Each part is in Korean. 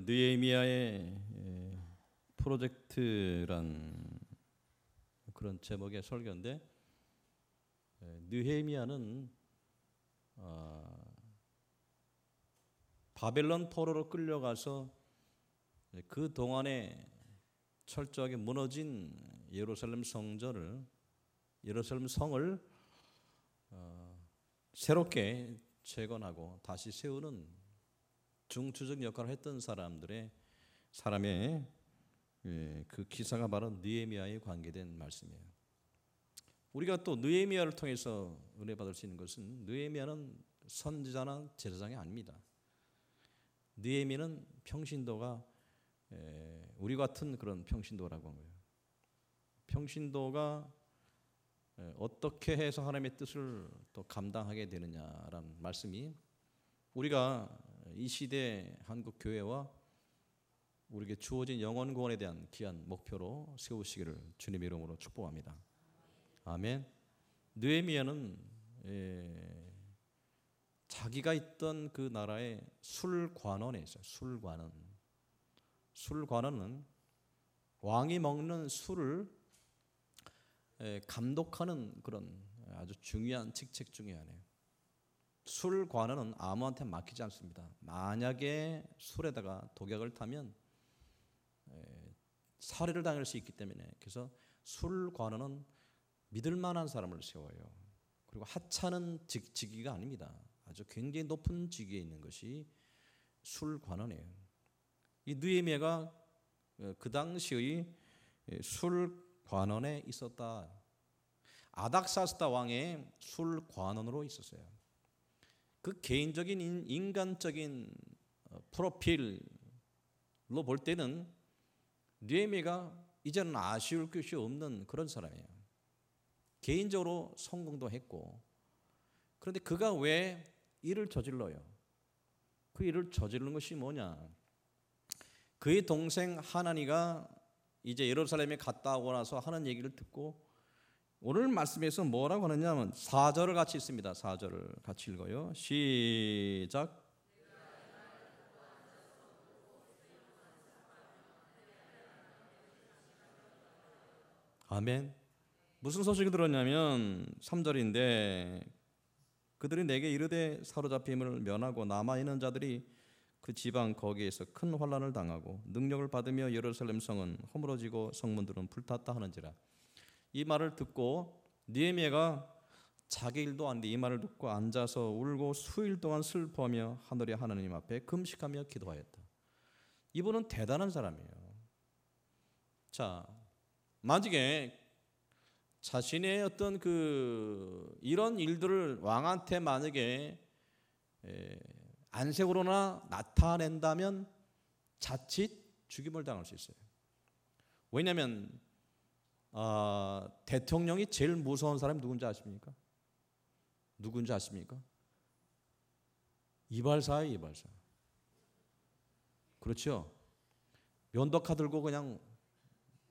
느헤미야의 프로젝트란 그런 제목의 설교인데, 느헤미야는 바벨론 포로로 끌려가서 그 동안에 철저하게 무너진 예루살렘 성을 새롭게 재건하고 다시 세우는 중추적 역할을 했던 사람의 그 기사가 바로 느헤미야에 관계된 말씀이에요. 우리가 또 느헤미야를 통해서 은혜 받을 수 있는 것은, 느헤미야는 선지자나 제사장이 아닙니다. 느헤미야는 평신도가 우리 같은 그런 평신도라고 한 거예요. 평신도가 어떻게 해서 하나님의 뜻을 또 감당하게 되느냐라는 말씀이 우리가 이 시대 한국 교회와 우리에게 주어진 영원 구원에 대한 귀한 목표로 세우시기를 주님의 이름으로 축복합니다. 아멘. 느헤미야는 자기가 있던 그 나라의 술관원에 있어요. 술관원은 왕이 먹는 술을 감독하는 그런 아주 중요한 직책 중에 하나예요. 술관원은 아무한테 맡기지 않습니다. 만약에 술에다가 독약을 타면 살해를 당할 수 있기 때문에, 그래서 술관원은 믿을 만한 사람을 세워요. 그리고 하찮은 직위가 아닙니다. 아주 굉장히 높은 직위에 있는 것이 술관원이에요. 이 느헤미야가 그 당시의 술관원에 있었다. 아닥사스다 왕의 술관원으로 있었어요. 그 개인적인 인간적인 프로필로 볼 때는 느헤미야가 이제는 아쉬울 것이 없는 그런 사람이에요. 개인적으로 성공도 했고, 그런데 그가 왜 일을 저질러요? 그 일을 저지르는 것이 뭐냐? 그의 동생 하나니가 이제 예루살렘에 갔다 오고 나서 하는 얘기를 듣고, 오늘 말씀에서 뭐라고 하느냐면 4절을 같이 읽습니다. 4절을 같이 읽어요. 시작. 아멘. 무슨 소식을 들었냐면 3절인데, 그들이 내게 이르되 사로잡힘을 면하고 남아있는 자들이 그 지방 거기에서 큰 환난을 당하고 능력을 받으며 예루살렘 성은 허물어지고 성문들은 불탔다 하는지라. 이 말을 듣고 느헤미야가 자기 일도 아닌데 이 말을 듣고 앉아서 울고 수일 동안 슬퍼하며 하늘의 하나님 앞에 금식하며 기도하였다. 이분은 대단한 사람이에요. 자, 만약에 자신의 어떤 이런 일들을 왕한테 만약에 안색으로나 나타낸다면 자칫 죽임을 당할 수 있어요. 왜냐하면 대통령이 제일 무서운 사람이 누군지 아십니까? 누군지 아십니까? 이발사예요, 이발사. 그렇죠? 면도카 들고 그냥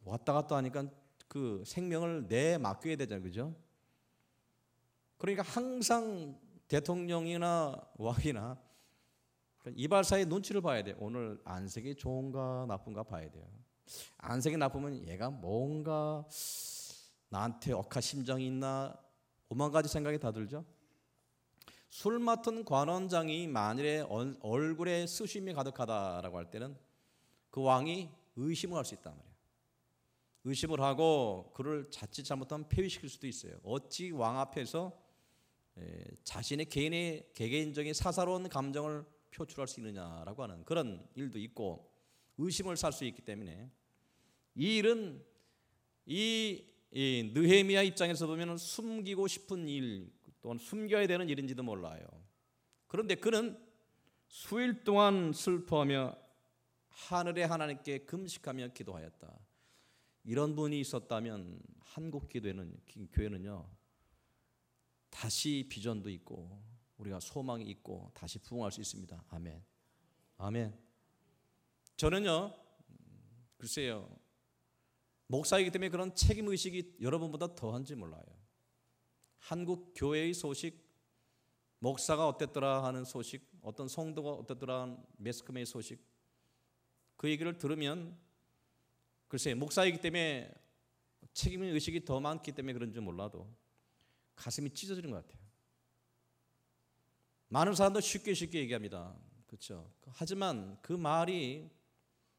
왔다 갔다 하니까 그 생명을 맡겨야 되잖아요, 그죠? 그러니까 항상 대통령이나 왕이나 이발사의 눈치를 봐야 돼요. 오늘 안색이 좋은가 나쁜가 봐야 돼요. 안색이 나쁘면 얘가 뭔가 나한테 억하심정이 있나, 오만 가지 생각이 다 들죠. 술 맡은 관원장이 만일에 얼굴에 수심이 가득하다라고 할 때는 그 왕이 의심을 할 수 있단 말이에요. 의심을 하고 그를 자칫 잘못하면 폐위시킬 수도 있어요. 어찌 왕 앞에서 자신의 개개인적인 사사로운 감정을 표출할 수 있느냐라고 하는 그런 일도 있고, 의심을 살 수 있기 때문에 이 일은 이 느헤미야 입장에서 보면 숨기고 싶은 일, 또는 숨겨야 되는 일인지도 몰라요. 그런데 그는 수일 동안 슬퍼하며 하늘의 하나님께 금식하며 기도하였다. 이런 분이 있었다면 한국 교회는요 다시 비전도 있고 우리가 소망이 있고 다시 부흥할 수 있습니다. 아멘. 아멘. 저는요, 글쎄요, 목사이기 때문에 그런 책임의식이 여러분보다 더한지 몰라요. 한국 교회의 소식, 목사가 어땠더라 하는 소식, 어떤 성도가 어땠더라 하는 매스컴의 소식, 그 얘기를 들으면 글쎄 목사이기 때문에 책임의식이 더 많기 때문에 그런지 몰라도 가슴이 찢어지는 것 같아요. 많은 사람도 쉽게 얘기합니다. 그렇죠? 하지만 그 말이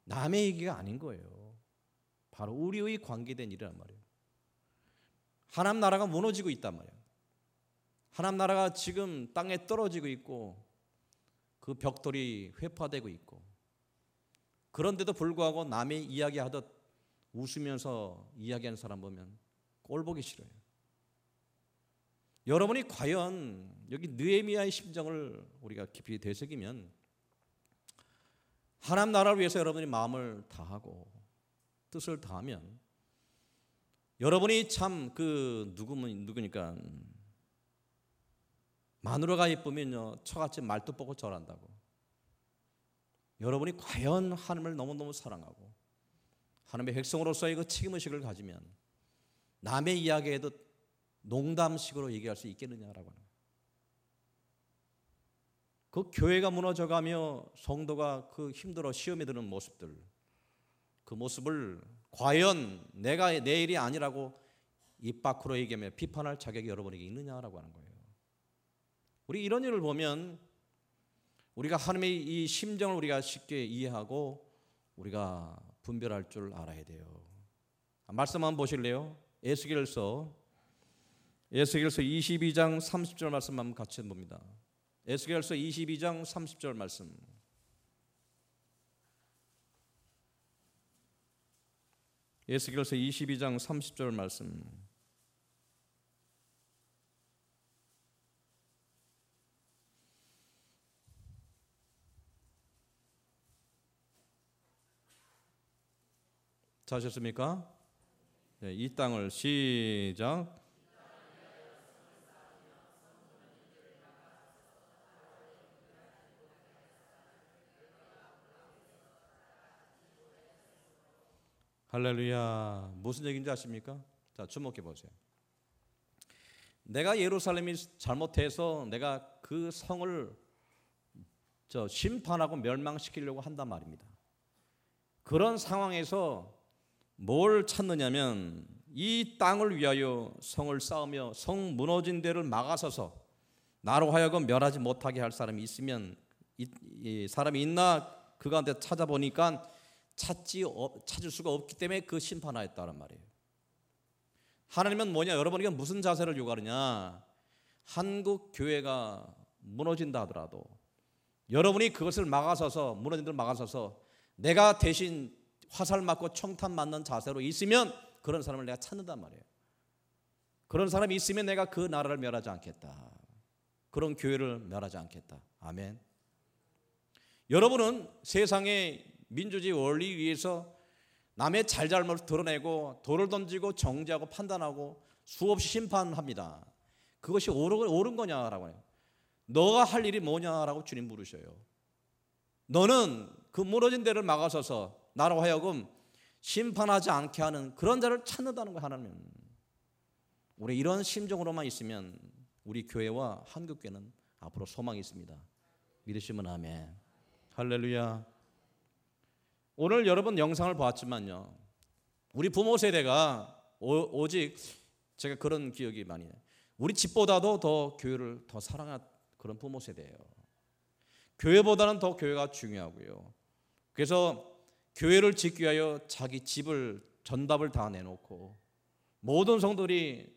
남의 얘기가 아닌 거예요. 바로 우리의 관계된 일이란 말이에요. 하나님 나라가 무너지고 있단 말이에요. 하나님 나라가 지금 땅에 떨어지고 있고 그 벽돌이 회파되고 있고, 그런데도 불구하고 남의 이야기하듯 웃으면서 이야기하는 사람 보면 꼴 보기 싫어요. 여러분이 과연 여기 느헤미야의 심정을 우리가 깊이 되새기면 하나님 나라를 위해서 여러분이 마음을 다하고 뜻을 다하면 여러분이 참 누구니까 마누라가 예쁘면요 처갓집 말도 보고 절한다고. 여러분이 과연 하나님을 너무너무 사랑하고 하나님의 백성으로서의 그 책임의식을 가지면 남의 이야기에도 농담식으로 얘기할 수 있겠느냐라고 하는 거예요. 그 교회가 무너져가며 성도가 그 힘들어 시험에 드는 모습들, 그 모습을 과연 내가 내 일이 아니라고 입 밖으로 얘기하며 비판할 자격이 여러분에게 있느냐라고 하는 거예요. 우리 이런 일을 보면 우리가 하나님의 이 심정을 우리가 쉽게 이해하고 우리가 분별할 줄 알아야 돼요. 말씀 한번 보실래요? 에스겔서 22장 30절 말씀 한번 같이 봅니다. 에스겔서 22장 30절 말씀. 에스겔서 22장 30절 말씀. 찾으셨습니까? 네, 이 땅을 시작. 할렐루야. 무슨 얘기인지 아십니까? 자, 주목해 보세요. 내가 예루살렘이 잘못해서 내가 그 성을 심판하고 멸망시키려고 한단 말입니다. 그런 상황에서 뭘 찾느냐면 이 땅을 위하여 성을 쌓으며 성 무너진 데를 막아서서 나로 하여금 멸하지 못하게 할 사람이 있으면 이 사람이 있나 그 가운데 찾아보니까 찾을 수가 없기 때문에 그 심판하였다는 말이에요. 하나님은 뭐냐? 여러분에게 무슨 자세를 요구하느냐? 한국 교회가 무너진다 하더라도 여러분이 그것을 막아서서 무너진 데를 막아서서 내가 대신 화살 맞고 청탄 맞는 자세로 있으면 그런 사람을 내가 찾는단 말이에요. 그런 사람이 있으면 내가 그 나라를 멸하지 않겠다. 그런 교회를 멸하지 않겠다. 아멘. 여러분은 세상의 민주주의 원리 위에서 남의 잘잘못을 드러내고 돌을 던지고 정죄하고 판단하고 수없이 심판합니다. 그것이 옳은 거냐라고 해요. 너가 할 일이 뭐냐라고 주님 물으셔요. 너는 그 무너진 데를 막아서서 나로 하여금 심판하지 않게 하는 그런 자를 찾는다는 거예요. 하나님은. 우리 이런 심정으로만 있으면 우리 교회와 한국교회는 앞으로 소망이 있습니다. 믿으시면 아멘. 할렐루야. 오늘 여러분 영상을 봤지만요, 우리 부모 세대가 오직 제가 그런 기억이 많이 나요. 우리 집보다도 더 교회를 더 사랑한 그런 부모 세대예요. 교회보다는 더 교회가 중요하고요. 그래서 교회를 짓기 위하여 자기 집을 전답을 다 내놓고 모든 성도들이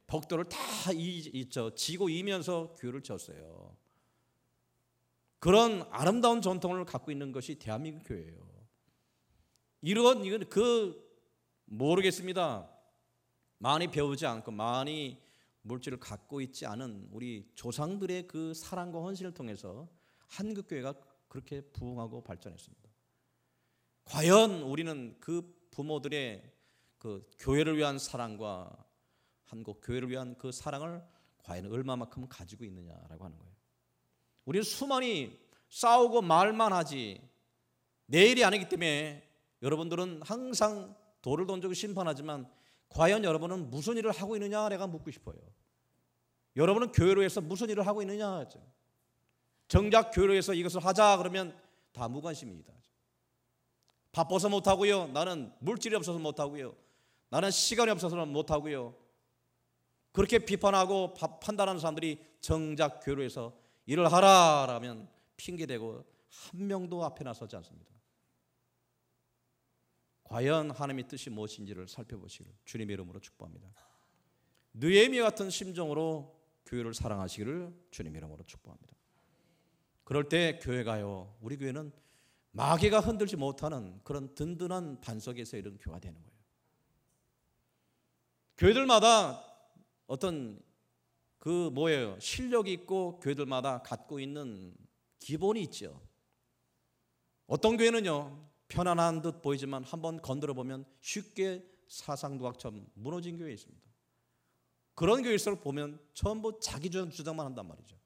벽돌을 다 지고 이면서 교회를 지었어요. 그런 아름다운 전통을 갖고 있는 것이 대한민국 교회예요. 이건 모르겠습니다. 많이 배우지 않고 많이 물질을 갖고 있지 않은 우리 조상들의 그 사랑과 헌신을 통해서 한국 교회가 그렇게 부흥하고 발전했습니다. 과연 우리는 그 부모들의 그 교회를 위한 사랑과 한국 교회를 위한 그 사랑을 과연 얼마만큼 가지고 있느냐라고 하는 거예요. 우리는 수많이 싸우고 말만 하지 내일이 아니기 때문에 여러분들은 항상 돌을 던지고 심판하지만 과연 여러분은 무슨 일을 하고 있느냐 내가 묻고 싶어요. 여러분은 교회로 해서 무슨 일을 하고 있느냐 하죠. 정작 교회로 해서 이것을 하자 그러면 다 무관심입니다. 바빠서 못하고요. 나는 물질이 없어서 못하고요. 나는 시간이 없어서 못하고요. 그렇게 비판하고 판단하는 사람들이 정작 교회에서 일을 하라라면 핑계대고 한 명도 앞에 나서지 않습니다. 과연 하나님의 뜻이 무엇인지를 살펴보시길 주님의 이름으로 축복합니다. 느헤미야 같은 심정으로 교회를 사랑하시기를 주님의 이름으로 축복합니다. 그럴 때 교회가요, 우리 교회는 마귀가 흔들지 못하는 그런 든든한 반석에서 이런 교회가 되는 거예요. 교회들마다 어떤 실력이 있고 교회들마다 갖고 있는 기본이 있죠. 어떤 교회는요, 편안한 듯 보이지만 한번 건드려 보면 쉽게 사상도학처럼 무너진 교회 있습니다. 그런 교회일수록 보면 전부 자기 주장만 한단 말이죠.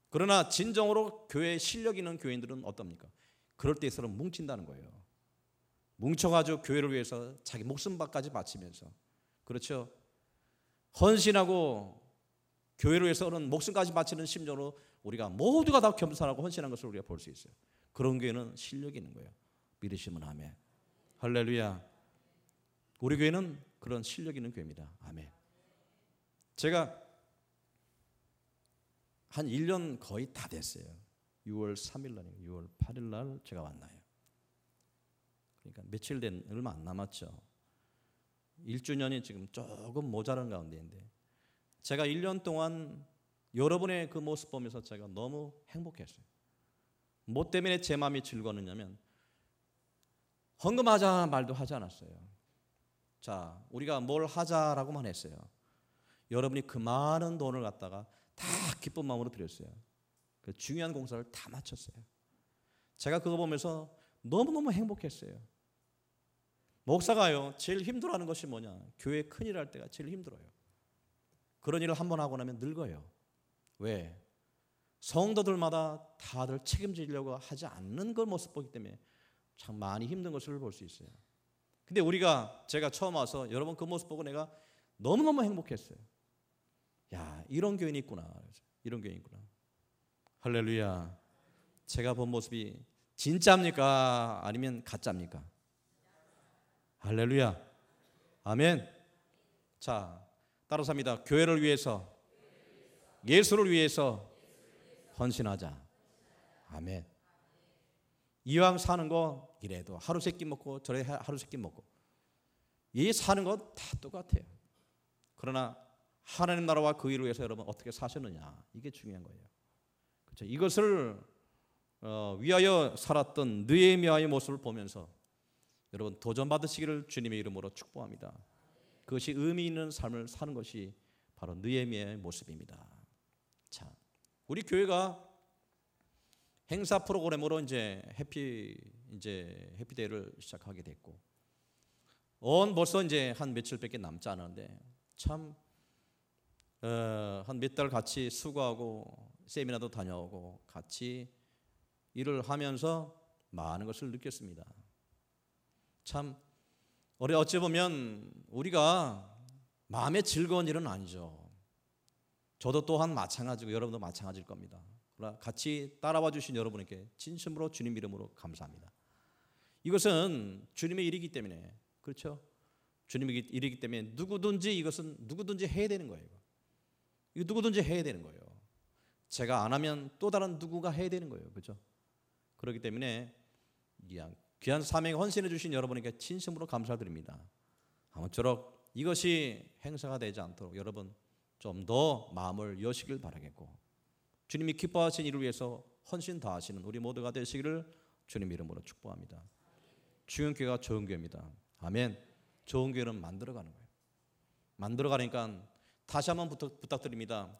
그러나 진정으로 교회에 실력 있는 교인들은 어떻습니까? 그럴 때일수록 뭉친다는 거예요. 뭉쳐가지고 교회를 위해서 자기 목숨까지 바치면서, 그렇죠, 헌신하고 교회를 위해서는 목숨까지 바치는 심정으로 우리가 모두가 다 겸손하고 헌신한 것을 우리가 볼 수 있어요. 그런 교회는 실력이 있는 거예요. 믿으시면 아멘. 할렐루야. 우리 교회는 그런 실력 있는 교회입니다. 아멘. 제가 한 1년 거의 다 됐어요. 6월 3일 날, 6월 8일 날 제가 왔나요. 그러니까 며칠 된, 얼마 안 남았죠. 1주년이 지금 조금 모자란 가운데인데, 제가 1년 동안 여러분의 그 모습 보면서 제가 너무 행복했어요. 뭐 때문에 제 마음이 즐거웠냐면, 헌금하자 말도 하지 않았어요. 자, 우리가 뭘 하자라고만 했어요. 여러분이 그 많은 돈을 갖다가 다 기쁜 마음으로 드렸어요. 그 중요한 공사를 다 마쳤어요. 제가 그거 보면서 너무너무 행복했어요. 목사가요, 제일 힘들어하는 것이 뭐냐? 교회 큰일 할 때가 제일 힘들어요. 그런 일을 한번 하고 나면 늙어요. 왜? 성도들마다 다들 책임지려고 하지 않는 걸 모습 보기 때문에 참 많이 힘든 것을 볼 수 있어요. 근데 제가 처음 와서 여러분 그 모습 보고 내가 너무너무 행복했어요. 야, 이런 교인이 있구나. 이런 교인이 있구나. 할렐루야. 제가 본 모습이 진짜입니까? 아니면 가짜입니까? 할렐루야. 아멘. 자, 따라서 합니다. 교회를 위해서, 예수를 위해서 헌신하자. 아멘. 이왕 사는 거 이래도 하루 세끼 먹고 저래 하루 세끼 먹고, 이 사는 거 다 똑같아요. 그러나 하나님 나라와 그 일을 위해서 여러분 어떻게 사셨느냐, 이게 중요한 거예요. 그렇죠? 이것을 위하여 살았던 느헤미야의 모습을 보면서 여러분 도전 받으시기를 주님의 이름으로 축복합니다. 그것이 의미 있는 삶을 사는 것이 바로 느헤미야의 모습입니다. 자, 우리 교회가 행사 프로그램으로 이제 해피데이를 시작하게 됐고, 벌써 이제 한 며칠밖에 남지 않았는데 참 한 몇 달 같이 수고하고 세미나도 다녀오고 같이 일을 하면서 많은 것을 느꼈습니다. 참 어찌 보면 우리가 마음에 즐거운 일은 아니죠. 저도 또한 마찬가지고 여러분도 마찬가지일 겁니다. 그러나 같이 따라와 주신 여러분에게 진심으로 주님 이름으로 감사합니다. 이것은 주님의 일이기 때문에, 그렇죠? 주님의 일이기 때문에 이것은 누구든지 해야 되는 거예요. 이거 누구든지 해야 되는 거예요. 제가 안 하면 또 다른 누구가 해야 되는 거예요. 그렇죠? 그렇기 때문에 귀한 사명에 헌신해 주신 여러분에게 진심으로 감사드립니다. 아무쪼록 이것이 행사가 되지 않도록 여러분 좀 더 마음을 여시길 바라겠고, 주님이 기뻐하신 일을 위해서 헌신 다하시는 우리 모두가 되시기를 주님 이름으로 축복합니다. 주영교회가 좋은 교회입니다. 아멘. 좋은 교회는 만들어가는 거예요. 만들어가니까 다시 한번 부탁드립니다.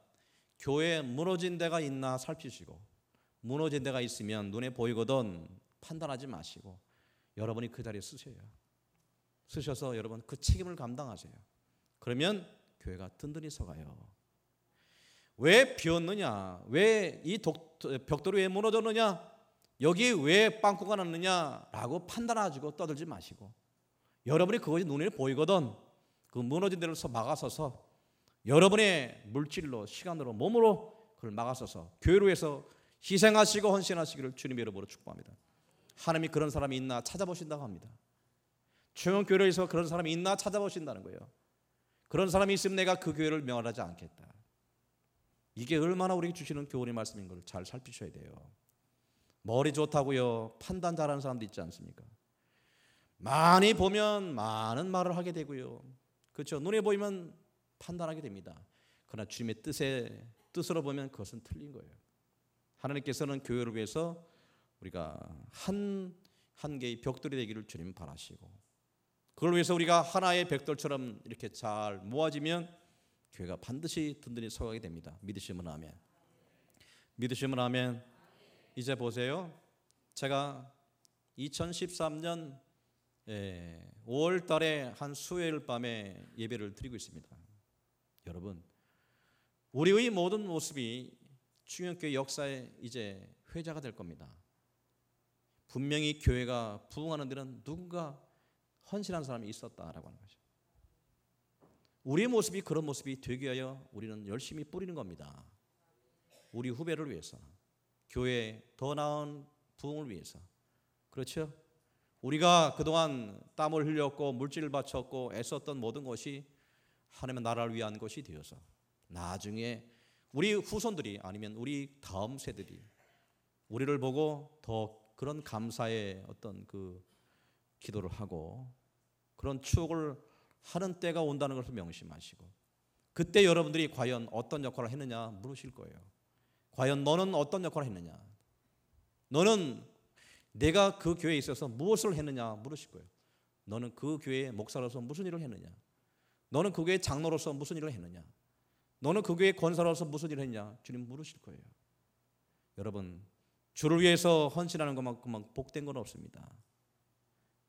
교회에 무너진 데가 있나 살피시고, 무너진 데가 있으면 눈에 보이거든 판단하지 마시고 여러분이 그 자리에 쓰셔서 여러분 그 책임을 감당하세요. 그러면 교회가 든든히 서가요. 왜 비었느냐? 왜 이 벽돌이 왜 무너졌느냐? 여기 왜 빵꾸가 났느냐라고 판단하시고 떠들지 마시고, 여러분이 그것이 눈에 보이거든 그 무너진 데를 막아서서 여러분의 물질로, 시간으로, 몸으로 그걸 막아서서 교회를 위해서 희생하시고 헌신하시기를 주님의 이름으로 축복합니다. 하나님이 그런 사람이 있나 찾아보신다고 합니다. 충영교회에서 그런 사람이 있나 찾아보신다는 거예요. 그런 사람이 있으면 내가 그 교회를 명하지 않겠다. 이게 얼마나 우리에게 주시는 교훈의 말씀인 걸 잘 살피셔야 돼요. 머리 좋다고요, 판단 잘하는 사람도 있지 않습니까? 많이 보면 많은 말을 하게 되고요, 그렇죠? 눈에 보이면 판단하게 됩니다. 그러나 주님의 뜻으로 보면 그것은 틀린 거예요. 하나님께서는 교회를 위해서 우리가 한 개의 벽돌이 되기를 주님 바라시고, 그걸 위해서 우리가 하나의 벽돌처럼 이렇게 잘 모아지면 교회가 반드시 든든히 서가게 됩니다. 믿으시면 아멘. 믿으시면 아멘. 이제 보세요. 제가 2013년 5월 달에 한 수요일 밤에 예배를 드리고 있습니다. 여러분, 우리의 모든 모습이 충영교회 역사에 이제 회자가 될 겁니다. 분명히 교회가 부흥하는 데는 누군가 헌신한 사람이 있었다라고 하는 거죠. 우리의 모습이 그런 모습이 되기 위하여 우리는 열심히 뿌리는 겁니다. 우리 후배를 위해서, 교회의 더 나은 부흥을 위해서. 그렇죠? 우리가 그동안 땀을 흘렸고 물질을 바쳤고 애썼던 모든 것이 하나님의 나라를 위한 것이 되어서 나중에 우리 후손들이, 아니면 우리 다음 세대들이 우리를 보고 더 그런 감사의 어떤 그 기도를 하고 그런 추억을 하는 때가 온다는 것을 명심하시고, 그때 여러분들이 과연 어떤 역할을 했느냐 물으실 거예요. 과연 너는 어떤 역할을 했느냐, 너는 내가 그 교회에 있어서 무엇을 했느냐 물으실 거예요. 너는 그 교회의 목사로서 무슨 일을 했느냐, 너는 그 교회의 장로로서 무슨 일을 했느냐, 너는 그 교회의 권사로서 무슨 일을 했냐, 주님 물으실 거예요. 여러분, 주를 위해서 헌신하는 것만큼 복된 건 없습니다.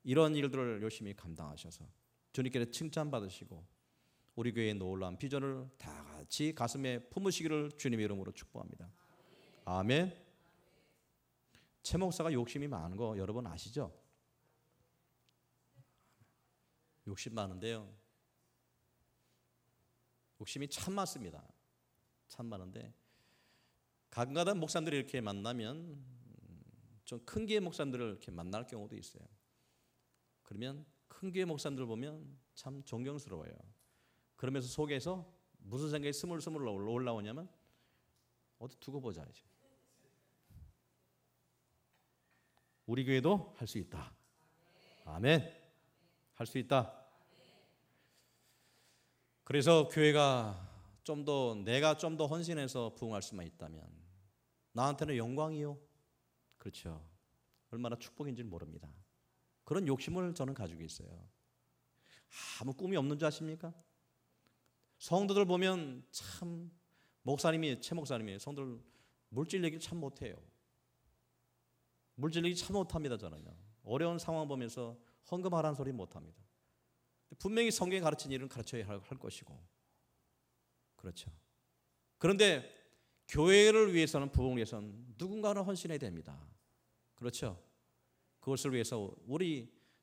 이런 일들을 열심히 감당하셔서 주님께서 칭찬받으시고 우리 교회의 놀라운 비전을 다 같이 가슴에 품으시기를 주님의 이름으로 축복합니다. 아멘. 최 목사가 욕심이 많은 거 여러분 아시죠? 욕심 많은데요, 욕심이 참 많습니다. 참 많은데 가끔가다 목사님들이 이렇게 만나면 좀 큰 교회 목사님들을 이렇게 만날 경우도 있어요. 그러면 큰 교회 목사님들 보면 참 존경스러워요. 그러면서 속에서 무슨 생각이 스물스물 올라오냐면 어디 두고 보자 이제. 우리 교회도 할 수 있다. 아멘. 할 수 있다. 그래서 교회가 내가 좀 더 헌신해서 부흥할 수만 있다면 나한테는 영광이요. 그렇죠. 얼마나 축복인지는 모릅니다. 그런 욕심을 저는 가지고 있어요. 아무 꿈이 없는 줄 아십니까? 성도들 보면 참 최 목사님이 성도들 물질 얘기 참 못해요. 물질 얘기 참 못합니다. 저는요. 어려운 상황 보면서 헌금하라는 소리 못합니다. 분명히 성경이 가르친 일은 가르쳐야 할 것이고, 그렇죠. 그런데 교회를 위해서는, 부흥을 위해서는 누군가는 헌신해야 됩니다. 그렇죠. 그것을 위해서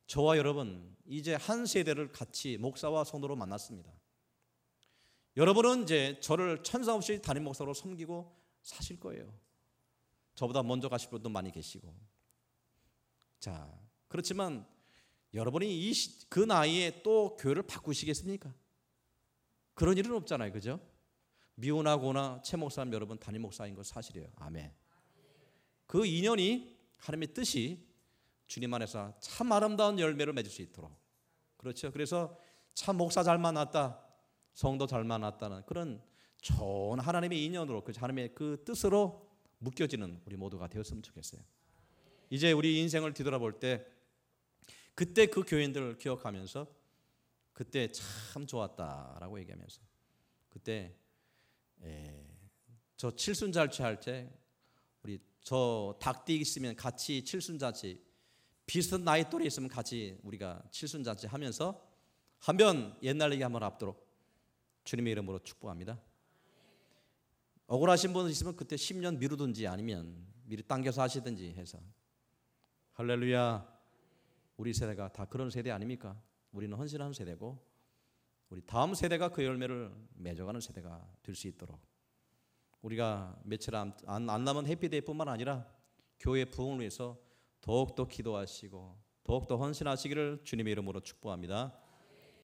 저와 여러분 이제 한 세대를 같이 목사와 성도로 만났습니다. 여러분은 이제 저를 천사 없이 담임 목사로 섬기고 사실 거예요. 저보다 먼저 가실 분도 많이 계시고. 자, 그렇지만 여러분이 그 나이에 또 교회를 바꾸시겠습니까? 그런 일은 없잖아요. 그죠? 미혼하거나 최 목사님 여러분 담임 목사인 거 사실이에요. 아멘. 그 인연이 하나님의 뜻이 주님 안에서 참 아름다운 열매를 맺을 수 있도록, 그렇죠. 그래서 참 목사 잘 만났다, 성도 잘 만났다는 그런 좋은 하나님의 인연으로, 하나님의 그 뜻으로 묶여지는 우리 모두가 되었으면 좋겠어요. 이제 우리 인생을 뒤돌아볼 때 그때 그 교인들을 기억하면서 그때 참 좋았다라고 얘기하면서, 그때 저 칠순잔치 할 때 우리 저 닭띠 있으면 같이 칠순잔치, 비슷한 나이 또래 있으면 같이 우리가 칠순잔치 하면서 한번 옛날 얘기 한번 앞도록 주님의 이름으로 축복합니다. 억울하신 분 있으면 그때 10년 미루든지 아니면 미리 당겨서 하시든지 해서. 할렐루야. 우리 세대가 다 그런 세대 아닙니까? 우리는 헌신하는 세대고 우리 다음 세대가 그 열매를 맺어가는 세대가 될 수 있도록 우리가 며칠 안 남은 해피데이뿐만 아니라 교회 부흥을 위해서 더욱더 기도하시고 더욱더 헌신하시기를 주님의 이름으로 축복합니다.